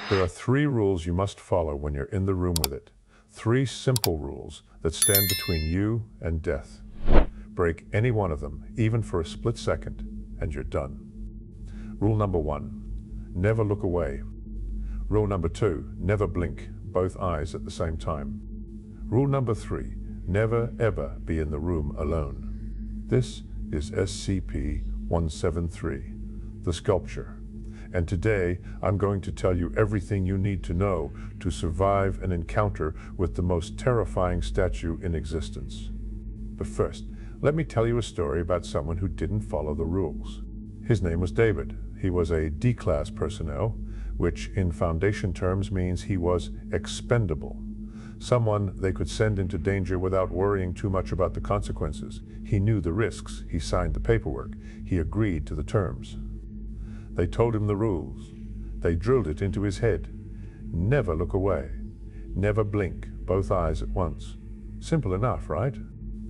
There are 3 rules you must follow when you're in the room with it. 3 simple rules that stand between you and death. Break any one of them, even for a split second, and you're done. Rule number 1, never look away. Rule number 2, never blink both eyes at the same time. Rule number 3, never ever be in the room alone. This is SCP-173, the sculpture. And today, I'm going to tell you everything you need to know to survive an encounter with the most terrifying statue in existence. But first, let me tell you a story about someone who didn't follow the rules. His name was David. He was a D-class personnel, which in Foundation terms means he was expendable. Someone they could send into danger without worrying too much about the consequences. He knew the risks. He signed the paperwork. He agreed to the terms. They told him the rules. They drilled it into his head. Never look away. Never blink both eyes at once. Simple enough, right?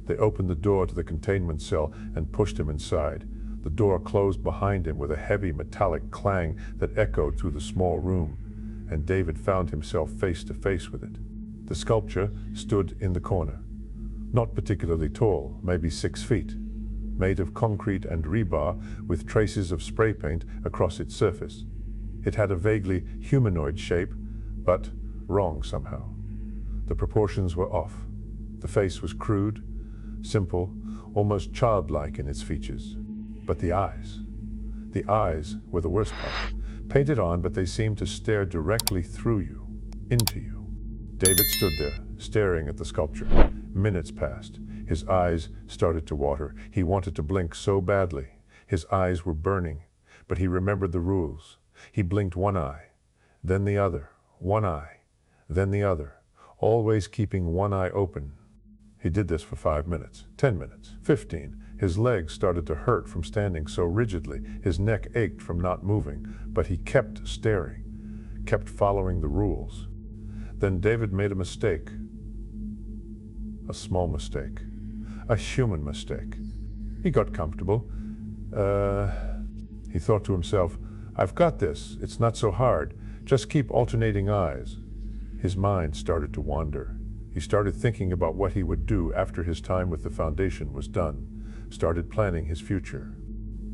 They opened the door to the containment cell and pushed him inside. The door closed behind him with a heavy metallic clang that echoed through the small room, and David found himself face to face with it. The sculpture stood in the corner. Not particularly tall, maybe 6 feet. Made of concrete and rebar with traces of spray paint across its surface. It had a vaguely humanoid shape, but wrong somehow. The proportions were off. The face was crude, simple, almost childlike in its features. But the eyes were the worst part. Painted on, but they seemed to stare directly through you, into you. David stood there, staring at the sculpture. Minutes passed. His eyes started to water. He wanted to blink so badly. His eyes were burning, but he remembered the rules. He blinked one eye, then the other, one eye, then the other, always keeping one eye open. He did this for 5 minutes, 10 minutes, 15. His legs started to hurt from standing so rigidly. His neck ached from not moving, but he kept staring, kept following the rules. Then David made a mistake. A small mistake. A human mistake. He got comfortable. He thought to himself, I've got this. It's not so hard. Just keep alternating eyes. His mind started to wander. He started thinking about what he would do after his time with the Foundation was done. Started planning his future.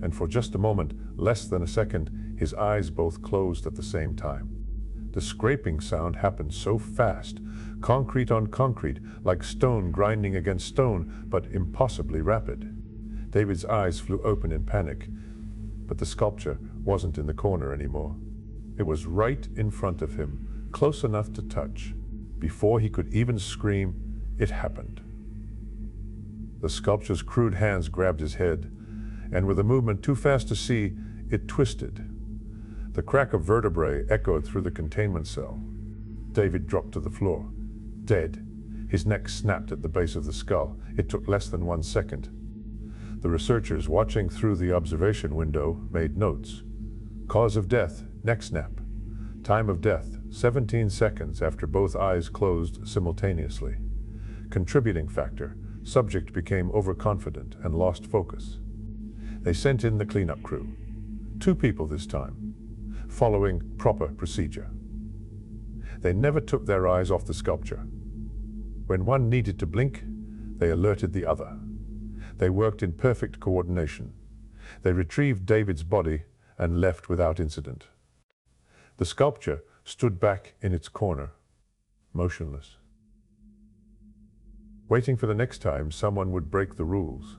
And for just a moment, less than a second, his eyes both closed at the same time. The scraping sound happened so fast, concrete on concrete, like stone grinding against stone, but impossibly rapid. David's eyes flew open in panic, but the sculpture wasn't in the corner anymore. It was right in front of him, close enough to touch. Before he could even scream, it happened. The sculpture's crude hands grabbed his head, and with a movement too fast to see, it twisted. The crack of vertebrae echoed through the containment cell. David dropped to the floor, dead. His neck snapped at the base of the skull. It took less than 1 second. The researchers watching through the observation window made notes. Cause of death, neck snap. Time of death, 17 seconds after both eyes closed simultaneously. Contributing factor, subject became overconfident and lost focus. They sent in the cleanup crew. 2 people this time, following proper procedure. They never took their eyes off the sculpture. When one needed to blink, they alerted the other. They worked in perfect coordination. They retrieved David's body and left without incident. The sculpture stood back in its corner, motionless, waiting for the next time someone would break the rules.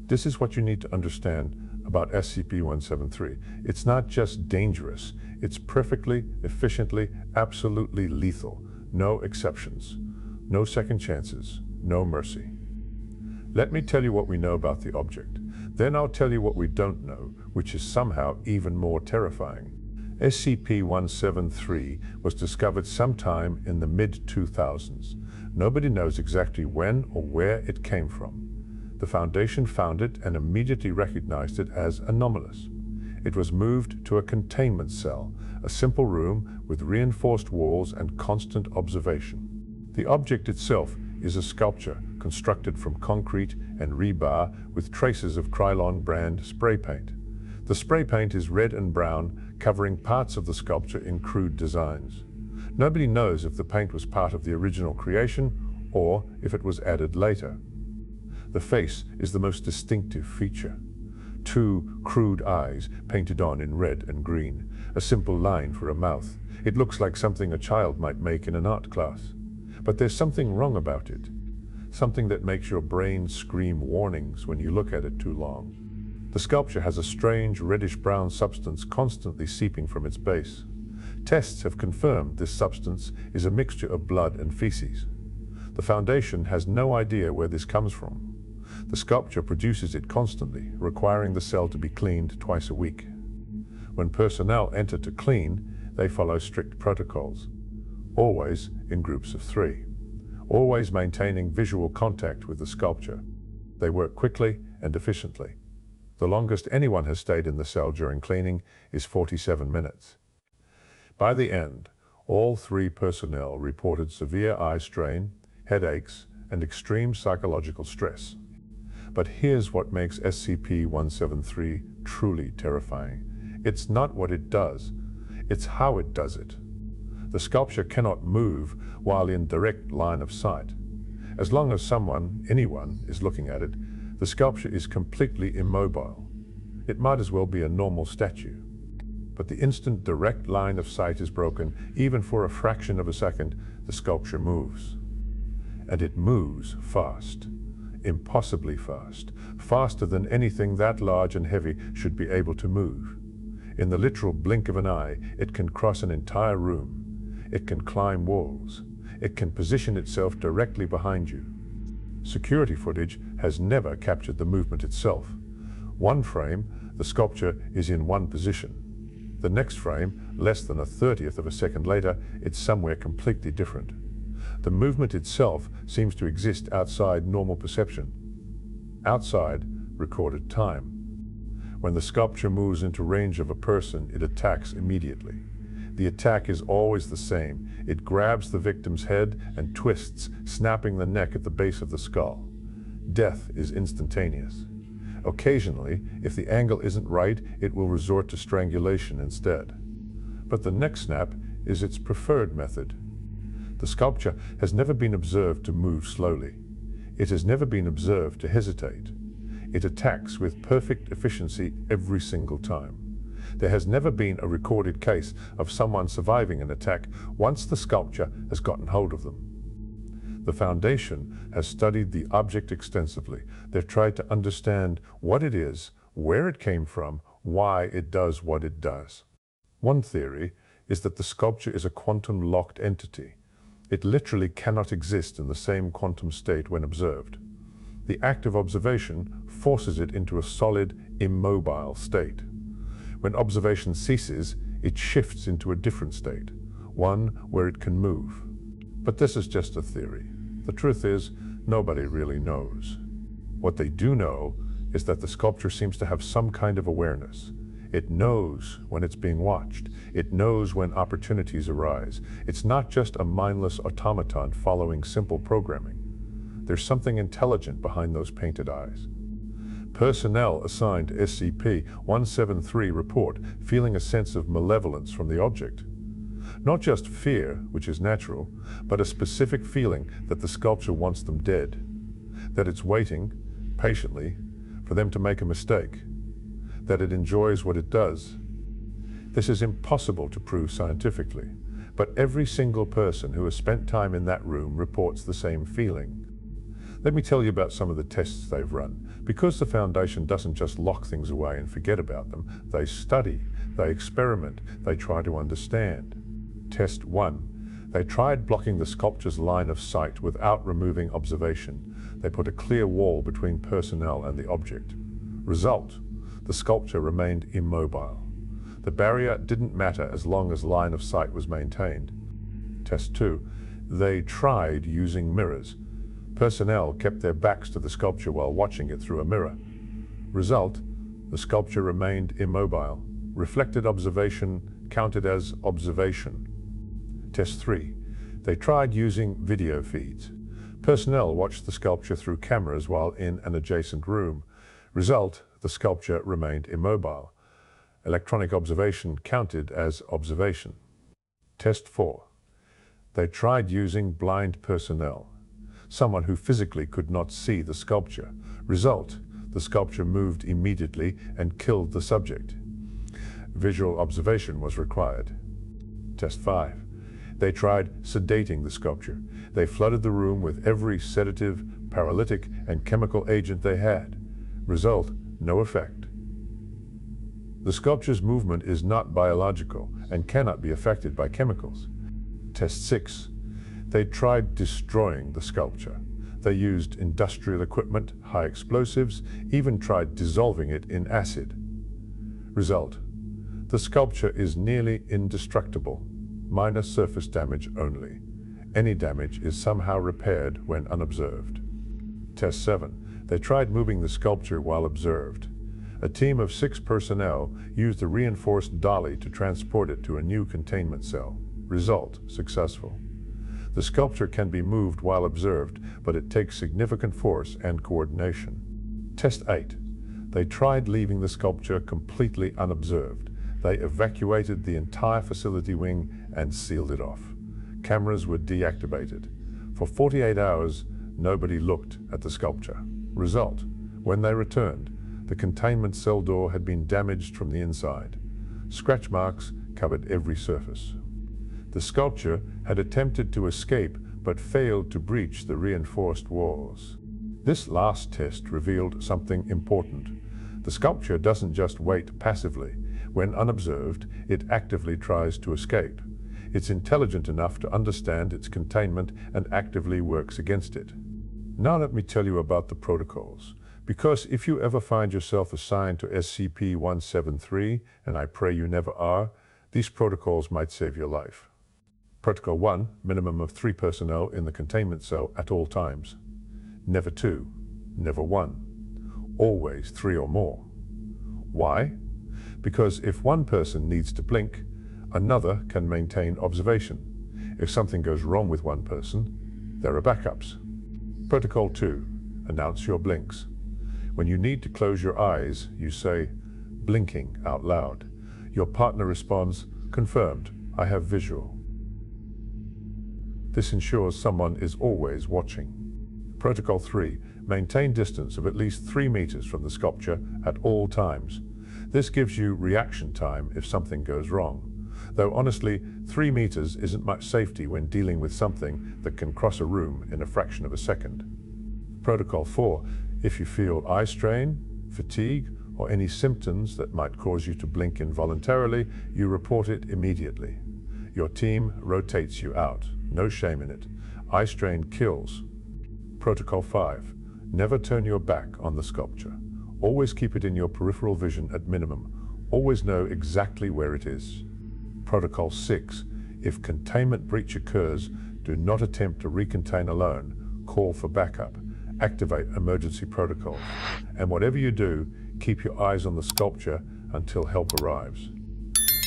This is what you need to understand about SCP-173. It's not just dangerous, it's perfectly, efficiently, absolutely lethal. No exceptions, no second chances, no mercy. Let me tell you what we know about the object. Then I'll tell you what we don't know, which is somehow even more terrifying. SCP-173 was discovered sometime in the mid-2000s. Nobody knows exactly when or where it came from. The Foundation found it and immediately recognized it as anomalous. It was moved to a containment cell, a simple room with reinforced walls and constant observation. The object itself is a sculpture constructed from concrete and rebar with traces of Krylon brand spray paint. The spray paint is red and brown, covering parts of the sculpture in crude designs. Nobody knows if the paint was part of the original creation or if it was added later. The face is the most distinctive feature. Two crude eyes painted on in red and green, a simple line for a mouth. It looks like something a child might make in an art class. But there's something wrong about it. Something that makes your brain scream warnings when you look at it too long. The sculpture has a strange reddish-brown substance constantly seeping from its base. Tests have confirmed this substance is a mixture of blood and feces. The Foundation has no idea where this comes from. The sculpture produces it constantly, requiring the cell to be cleaned twice a week. When personnel enter to clean, they follow strict protocols, always in groups of 3, always maintaining visual contact with the sculpture. They work quickly and efficiently. The longest anyone has stayed in the cell during cleaning is 47 minutes. By the end, all 3 personnel reported severe eye strain, headaches, and extreme psychological stress. But here's what makes SCP-173 truly terrifying. It's not what it does, it's how it does it. The sculpture cannot move while in direct line of sight. As long as anyone, is looking at it, the sculpture is completely immobile. It might as well be a normal statue. But the instant direct line of sight is broken, even for a fraction of a second, the sculpture moves. And it moves fast. Impossibly fast, faster than anything that large and heavy should be able to move. In the literal blink of an eye, it can cross an entire room. It can climb walls. It can position itself directly behind you. Security footage has never captured the movement itself. One frame, the sculpture is in one position. The next frame, less than a 30th of a second later, it's somewhere completely different. The movement itself seems to exist outside normal perception, outside recorded time. When the sculpture moves into range of a person, it attacks immediately. The attack is always the same. It grabs the victim's head and twists, snapping the neck at the base of the skull. Death is instantaneous. Occasionally, if the angle isn't right, it will resort to strangulation instead. But the neck snap is its preferred method. The sculpture has never been observed to move slowly. It has never been observed to hesitate. It attacks with perfect efficiency every single time. There has never been a recorded case of someone surviving an attack once the sculpture has gotten hold of them. The Foundation has studied the object extensively. They've tried to understand what it is, where it came from, why it does what it does. One theory is that the sculpture is a quantum-locked entity. It literally cannot exist in the same quantum state when observed. The act of observation forces it into a solid, immobile state. When observation ceases, it shifts into a different state, one where it can move. But this is just a theory. The truth is, nobody really knows. What they do know is that the sculpture seems to have some kind of awareness. It knows when it's being watched. It knows when opportunities arise. It's not just a mindless automaton following simple programming. There's something intelligent behind those painted eyes. Personnel assigned to SCP-173 report feeling a sense of malevolence from the object. Not just fear, which is natural, but a specific feeling that the sculpture wants them dead. That it's waiting, patiently, for them to make a mistake. That it enjoys what it does. This is impossible to prove scientifically, but every single person who has spent time in that room reports the same feeling. Let me tell you about some of the tests they've run. Because the Foundation doesn't just lock things away and forget about them, they study, they experiment, they try to understand. Test 1. They tried blocking the sculpture's line of sight without removing observation. They put a clear wall between personnel and the object. Result: the sculpture remained immobile. The barrier didn't matter as long as line of sight was maintained. Test 2. They tried using mirrors. Personnel kept their backs to the sculpture while watching it through a mirror. Result: the sculpture remained immobile. Reflected observation counted as observation. Test 3. They tried using video feeds. Personnel watched the sculpture through cameras while in an adjacent room. Result: the sculpture remained immobile. Electronic observation counted as observation. Test 4. They tried using blind personnel, someone who physically could not see the sculpture. Result: the sculpture moved immediately and killed the subject. Visual observation was required. Test 5. They tried sedating the sculpture. They flooded the room with every sedative, paralytic, and chemical agent they had. Result: no effect. The sculpture's movement is not biological and cannot be affected by chemicals. Test 6. They tried destroying the sculpture. They used industrial equipment, high explosives, even tried dissolving it in acid. Result: the sculpture is nearly indestructible, minor surface damage only. Any damage is somehow repaired when unobserved. Test 7. They tried moving the sculpture while observed. A team of 6 personnel used a reinforced dolly to transport it to a new containment cell. Result: successful. The sculpture can be moved while observed, but it takes significant force and coordination. Test 8. They tried leaving the sculpture completely unobserved. They evacuated the entire facility wing and sealed it off. Cameras were deactivated. For 48 hours, nobody looked at the sculpture. Result: when they returned, the containment cell door had been damaged from the inside. Scratch marks covered every surface. The sculpture had attempted to escape but failed to breach the reinforced walls. This last test revealed something important. The sculpture doesn't just wait passively. When unobserved, it actively tries to escape. It's intelligent enough to understand its containment and actively works against it. Now let me tell you about the protocols, because if you ever find yourself assigned to SCP-173, and I pray you never are, these protocols might save your life. Protocol 1, minimum of 3 personnel in the containment cell at all times. Never 2, never 1. Always 3 or more. Why? Because if one person needs to blink, another can maintain observation. If something goes wrong with one person, there are backups. Protocol 2, announce your blinks. When you need to close your eyes, you say, blinking out loud. Your partner responds, confirmed, I have visual. This ensures someone is always watching. Protocol 3, maintain distance of at least 3 meters from the sculpture at all times. This gives you reaction time if something goes wrong. Though honestly, 3 meters isn't much safety when dealing with something that can cross a room in a fraction of a second. Protocol 4, if you feel eye strain, fatigue, or any symptoms that might cause you to blink involuntarily, you report it immediately. Your team rotates you out. No shame in it. Eye strain kills. Protocol 5, never turn your back on the sculpture. Always keep it in your peripheral vision at minimum. Always know exactly where it is. Protocol 6, if containment breach occurs, do not attempt to recontain alone. Call for backup. Activate emergency protocols. And whatever you do, keep your eyes on the sculpture until help arrives.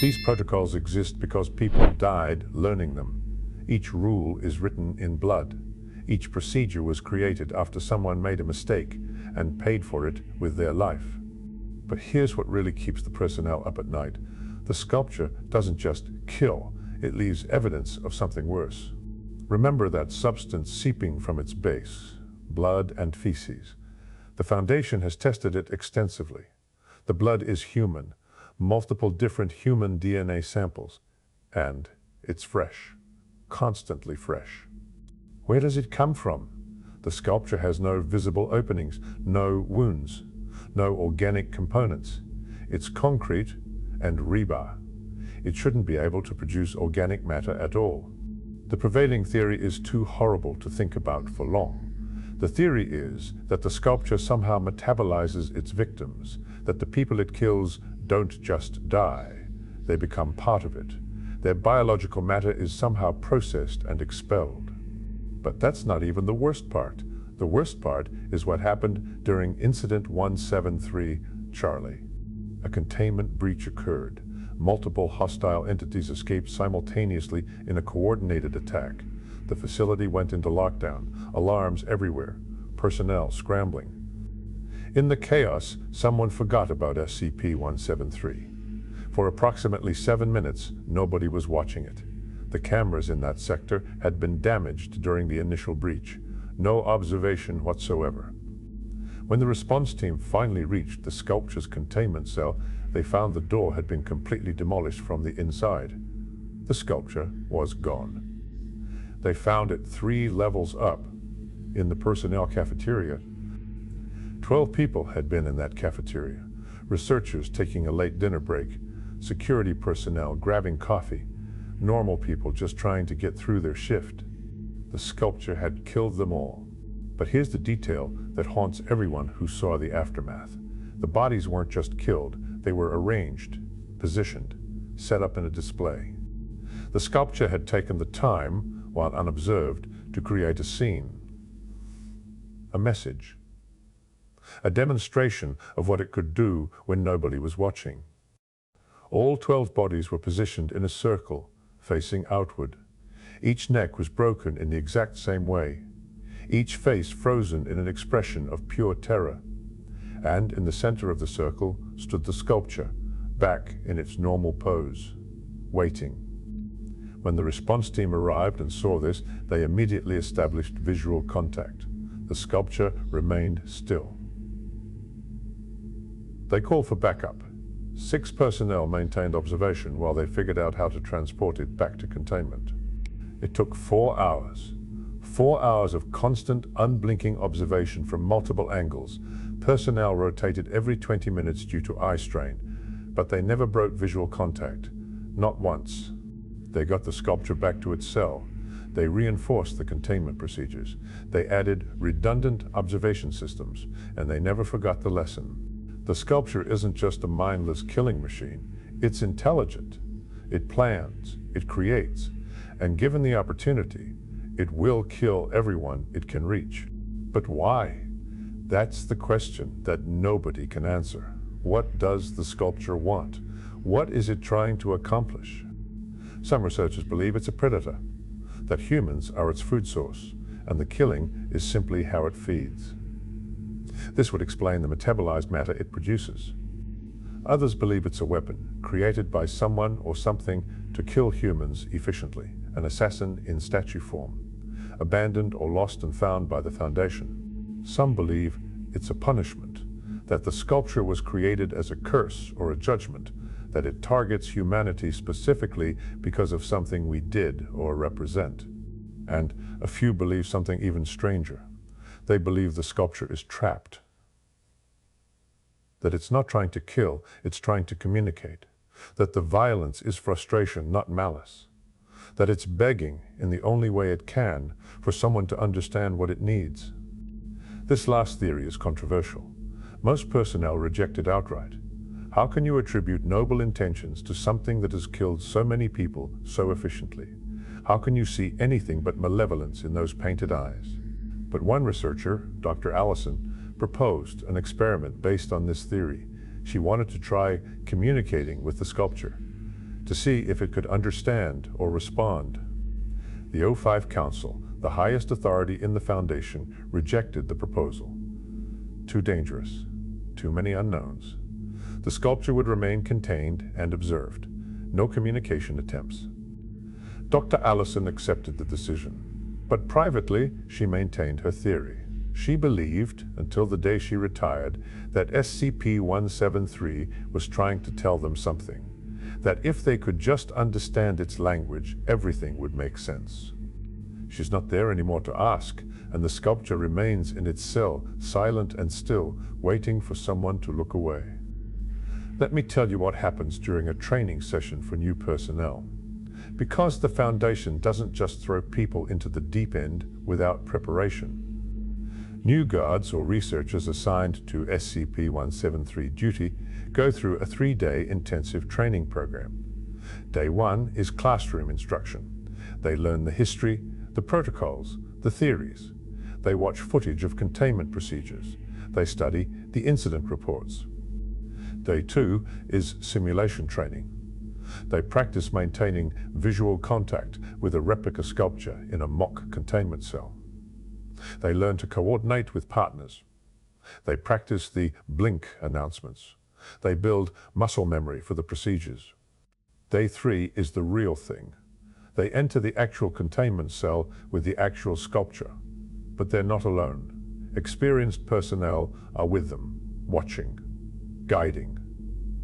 These protocols exist because people died learning them. Each rule is written in blood. Each procedure was created after someone made a mistake and paid for it with their life. But here's what really keeps the personnel up at night. The sculpture doesn't just kill, it leaves evidence of something worse. Remember that substance seeping from its base, blood and feces. The Foundation has tested it extensively. The blood is human, multiple different human DNA samples, and it's fresh, constantly fresh. Where does it come from? The sculpture has no visible openings, no wounds, no organic components. It's concrete and rebar. It shouldn't be able to produce organic matter at all. The prevailing theory is too horrible to think about for long. The theory is that the sculpture somehow metabolizes its victims, that the people it kills don't just die, they become part of it. Their biological matter is somehow processed and expelled. But that's not even the worst part. The worst part is what happened during Incident 173 Charlie. A containment breach occurred. Multiple hostile entities escaped simultaneously in a coordinated attack. The facility went into lockdown, alarms everywhere, personnel scrambling. In the chaos, someone forgot about SCP-173. For approximately 7 minutes, nobody was watching it. The cameras in that sector had been damaged during the initial breach. No observation whatsoever. When the response team finally reached the sculpture's containment cell, they found the door had been completely demolished from the inside. The sculpture was gone. They found it 3 levels up, in the personnel cafeteria. 12 people had been in that cafeteria. Researchers taking a late dinner break, security personnel grabbing coffee, normal people just trying to get through their shift. The sculpture had killed them all. But here's the detail that haunts everyone who saw the aftermath. The bodies weren't just killed, they were arranged, positioned, set up in a display. The sculpture had taken the time, while unobserved, to create a scene, a message, a demonstration of what it could do when nobody was watching. All 12 bodies were positioned in a circle, facing outward. Each neck was broken in the exact same way, each face frozen in an expression of pure terror. And in the center of the circle stood the sculpture, back in its normal pose, waiting. When the response team arrived and saw this, they immediately established visual contact. The sculpture remained still. They called for backup. 6 personnel maintained observation while they figured out how to transport it back to containment. It took 4 hours. 4 hours of constant, unblinking observation from multiple angles. Personnel rotated every 20 minutes due to eye strain, but they never broke visual contact, not once. They got the sculpture back to its cell. They reinforced the containment procedures. They added redundant observation systems, and they never forgot the lesson. The sculpture isn't just a mindless killing machine. It's intelligent. It plans, it creates, and given the opportunity, it will kill everyone it can reach. But why? That's the question that nobody can answer. What does the sculpture want? What is it trying to accomplish? Some researchers believe it's a predator, that humans are its food source, and the killing is simply how it feeds. This would explain the metabolized matter it produces. Others believe it's a weapon, created by someone or something to kill humans efficiently, an assassin in statue form, abandoned or lost and found by the Foundation. Some believe it's a punishment, that the sculpture was created as a curse or a judgment, that it targets humanity specifically because of something we did or represent. And a few believe something even stranger. They believe the sculpture is trapped, that it's not trying to kill, it's trying to communicate, that the violence is frustration, not malice, that it's begging, in the only way it can, for someone to understand what it needs. This last theory is controversial. Most personnel reject it outright. How can you attribute noble intentions to something that has killed so many people so efficiently? How can you see anything but malevolence in those painted eyes? But one researcher, Dr. Allison, proposed an experiment based on this theory. She wanted to try communicating with the sculpture, to see if it could understand or respond. The O5 Council, the highest authority in the Foundation, rejected the proposal. Too dangerous, too many unknowns. The sculpture would remain contained and observed. No communication attempts. Dr. Allison accepted the decision, but privately she maintained her theory. She believed, until the day she retired, that SCP-173 was trying to tell them something, that if they could just understand its language, everything would make sense. She's not there anymore to ask, and the sculpture remains in its cell, silent and still, waiting for someone to look away. Let me tell you what happens during a training session for new personnel. Because the Foundation doesn't just throw people into the deep end without preparation. New guards or researchers assigned to SCP-173 duty go through a 3-day intensive training program. Day 1 is classroom instruction. They learn the history, the protocols, the theories. They watch footage of containment procedures. They study the incident reports. Day 2 is simulation training. They practice maintaining visual contact with a replica sculpture in a mock containment cell. They learn to coordinate with partners. They practice the blink announcements. They build muscle memory for the procedures. Day 3 is the real thing. They enter the actual containment cell with the actual sculpture. But they're not alone. Experienced personnel are with them, watching, guiding,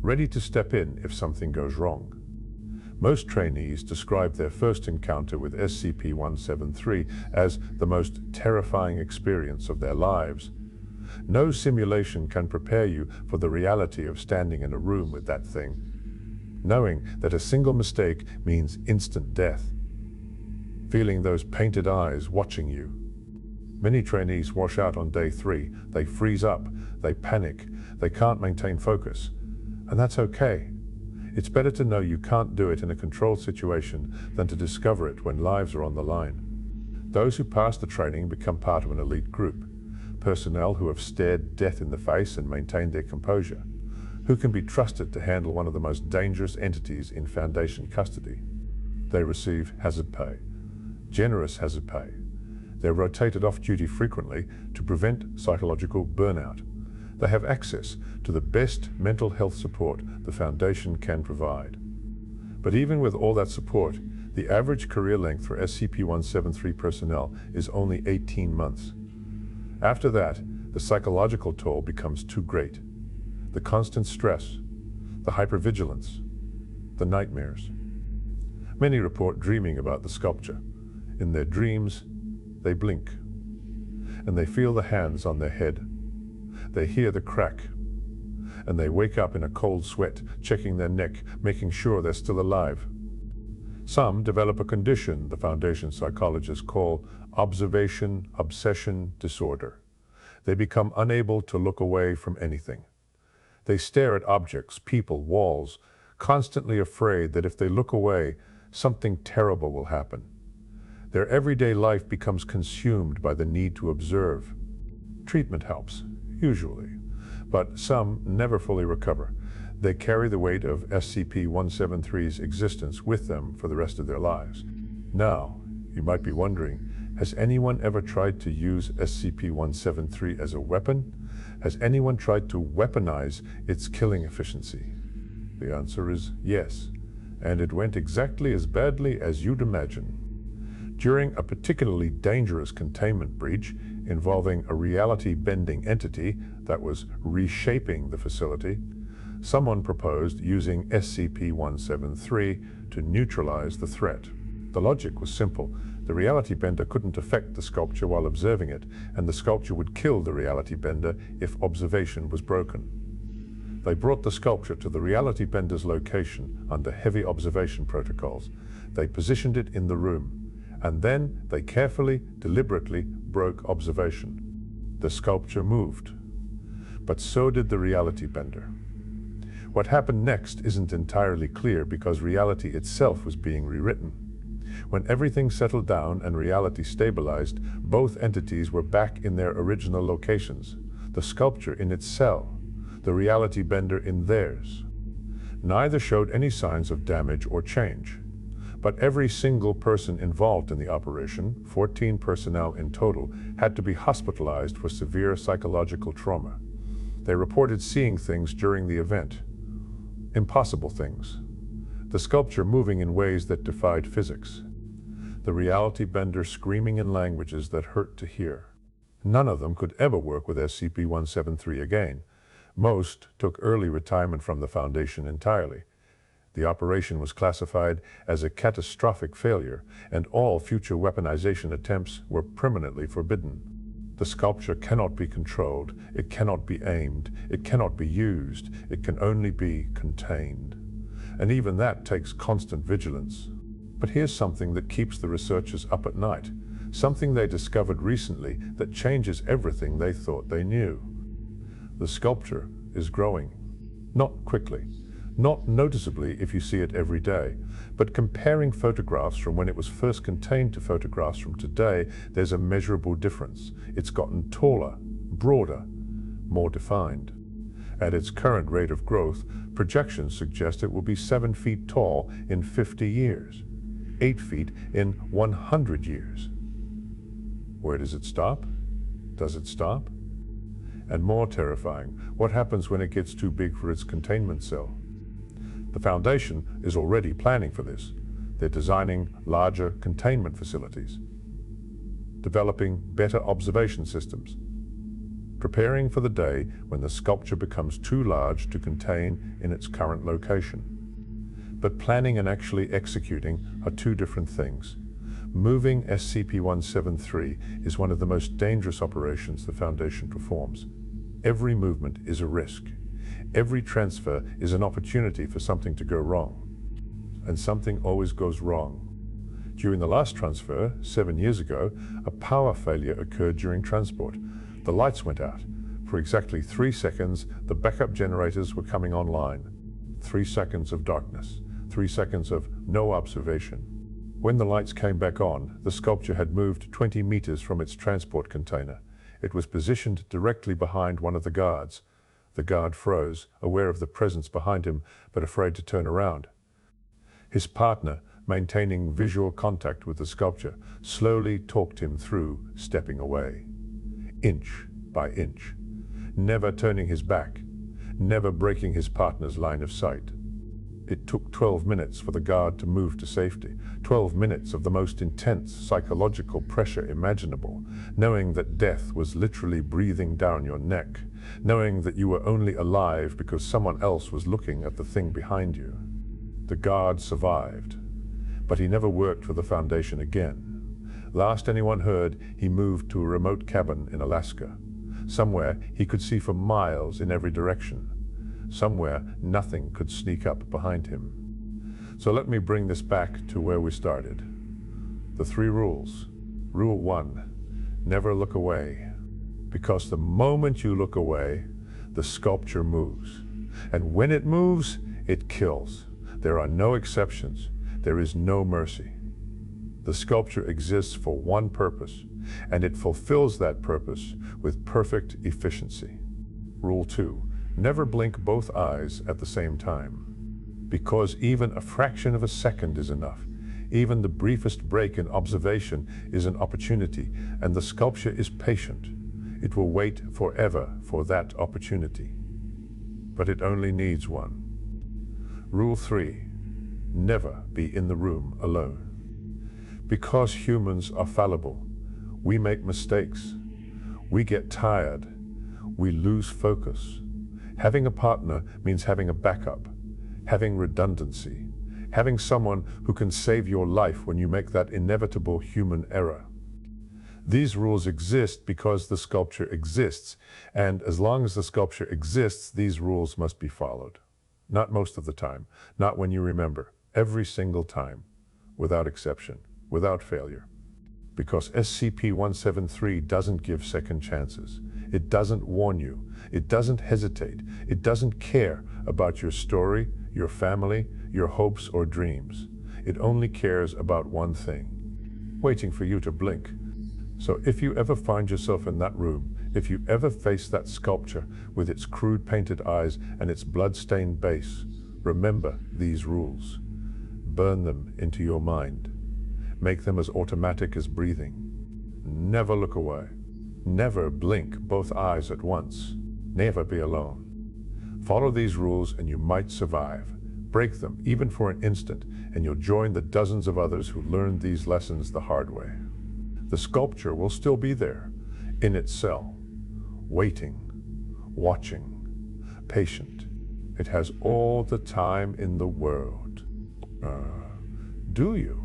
ready to step in if something goes wrong. Most trainees describe their first encounter with SCP-173 as the most terrifying experience of their lives. No simulation can prepare you for the reality of standing in a room with that thing, knowing that a single mistake means instant death, feeling those painted eyes watching you. Many trainees wash out on day 3. They freeze up, they panic, they can't maintain focus. And that's okay. It's better to know you can't do it in a controlled situation than to discover it when lives are on the line. Those who pass the training become part of an elite group, personnel who have stared death in the face and maintained their composure, who can be trusted to handle one of the most dangerous entities in Foundation custody. They receive hazard pay, generous hazard pay. They're rotated off-duty frequently to prevent psychological burnout. They have access to the best mental health support the Foundation can provide. But even with all that support, the average career length for SCP-173 personnel is only 18 months. After that, the psychological toll becomes too great. The constant stress, the hypervigilance, the nightmares. Many report dreaming about the sculpture. In their dreams, they blink, and they feel the hands on their head. They hear the crack, and they wake up in a cold sweat, checking their neck, making sure they're still alive. Some develop a condition the Foundation psychologists call observation obsession disorder. They become unable to look away from anything. They stare at objects, people, walls, constantly afraid that if they look away, something terrible will happen. Their everyday life becomes consumed by the need to observe. Treatment helps, usually, but some never fully recover. They carry the weight of SCP-173's existence with them for the rest of their lives. Now, you might be wondering, has anyone ever tried to use SCP-173 as a weapon? Has anyone tried to weaponize its killing efficiency? The answer is yes, and it went exactly as badly as you'd imagine. During a particularly dangerous containment breach involving a reality-bending entity that was reshaping the facility, someone proposed using SCP-173 to neutralize the threat. The logic was simple. The reality bender couldn't affect the sculpture while observing it, and the sculpture would kill the reality bender if observation was broken. They brought the sculpture to the reality bender's location under heavy observation protocols. They positioned it in the room, and then they carefully, deliberately broke observation. The sculpture moved, but so did the reality bender. What happened next isn't entirely clear because reality itself was being rewritten. When everything settled down and reality stabilized, both entities were back in their original locations, the sculpture in its cell, the reality bender in theirs. Neither showed any signs of damage or change. But every single person involved in the operation, 14 personnel in total, had to be hospitalized for severe psychological trauma. They reported seeing things during the event. Impossible things. The sculpture moving in ways that defied physics. The reality bender screaming in languages that hurt to hear. None of them could ever work with SCP-173 again. Most took early retirement from the Foundation entirely. The operation was classified as a catastrophic failure, and all future weaponization attempts were permanently forbidden. The sculpture cannot be controlled, it cannot be aimed, it cannot be used, it can only be contained. And even that takes constant vigilance. But here's something that keeps the researchers up at night, something they discovered recently that changes everything they thought they knew. The sculpture is growing, not quickly, not noticeably if you see it every day, but comparing photographs from when it was first contained to photographs from today, there's a measurable difference. It's gotten taller, broader, more defined. At its current rate of growth, projections suggest it will be 7 feet tall in 50 years, 8 feet in 100 years. Where does it stop? Does it stop? And more terrifying, what happens when it gets too big for its containment cell? The Foundation is already planning for this. They're designing larger containment facilities, developing better observation systems, preparing for the day when the sculpture becomes too large to contain in its current location. But planning and actually executing are two different things. Moving SCP-173 is one of the most dangerous operations the Foundation performs. Every movement is a risk. Every transfer is an opportunity for something to go wrong. And something always goes wrong. During the last transfer, 7 years ago, a power failure occurred during transport. The lights went out. For exactly 3 seconds, the backup generators were coming online. 3 seconds of darkness. 3 seconds of no observation. When the lights came back on, the sculpture had moved 20 meters from its transport container. It was positioned directly behind one of the guards. The guard froze, aware of the presence behind him, but afraid to turn around. His partner, maintaining visual contact with the sculpture, slowly talked him through stepping away. Inch by inch. Never turning his back. Never breaking his partner's line of sight. It took 12 minutes for the guard to move to safety. 12 minutes of the most intense psychological pressure imaginable, knowing that death was literally breathing down your neck, knowing that you were only alive because someone else was looking at the thing behind you. The guard survived, but he never worked for the Foundation again. Last anyone heard, he moved to a remote cabin in Alaska. Somewhere he could see for miles in every direction. Somewhere nothing could sneak up behind him. So let me bring this back to where we started. The 3 rules. Rule 1, never look away. Because the moment you look away, the sculpture moves. And when it moves, it kills. There are no exceptions. There is no mercy. The sculpture exists for one purpose, and it fulfills that purpose with perfect efficiency. Rule 2. Never blink both eyes at the same time. Because even a fraction of a second is enough. Even the briefest break in observation is an opportunity, and the sculpture is patient. It will wait forever for that opportunity. But it only needs one. Rule 3. Never be in the room alone. Because humans are fallible, we make mistakes. We get tired. We lose focus. Having a partner means having a backup, having redundancy, having someone who can save your life when you make that inevitable human error. These rules exist because the sculpture exists, and as long as the sculpture exists, these rules must be followed. Not most of the time, not when you remember, every single time, without exception, without failure. Because SCP-173 doesn't give second chances. It doesn't warn you. It doesn't hesitate. It doesn't care about your story, your family, your hopes or dreams. It only cares about one thing, waiting for you to blink. So if you ever find yourself in that room, if you ever face that sculpture with its crude painted eyes and its blood-stained base, remember these rules. Burn them into your mind. Make them as automatic as breathing. Never look away. Never blink both eyes at once. Never be alone. Follow these rules and you might survive. Break them, even for an instant, and you'll join the dozens of others who learned these lessons the hard way. The sculpture will still be there, in its cell, waiting, watching, patient. It has all the time in the world. Do you?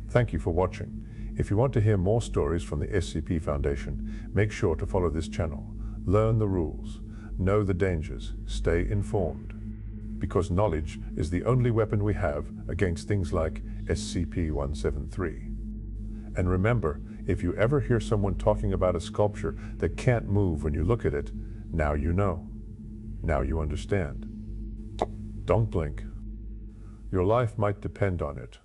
Thank you for watching. If you want to hear more stories from the SCP Foundation, make sure to follow this channel. Learn the rules, know the dangers, stay informed. Because knowledge is the only weapon we have against things like SCP-173. And remember, if you ever hear someone talking about a sculpture that can't move when you look at it, now you know. Now you understand. Don't blink. Your life might depend on it.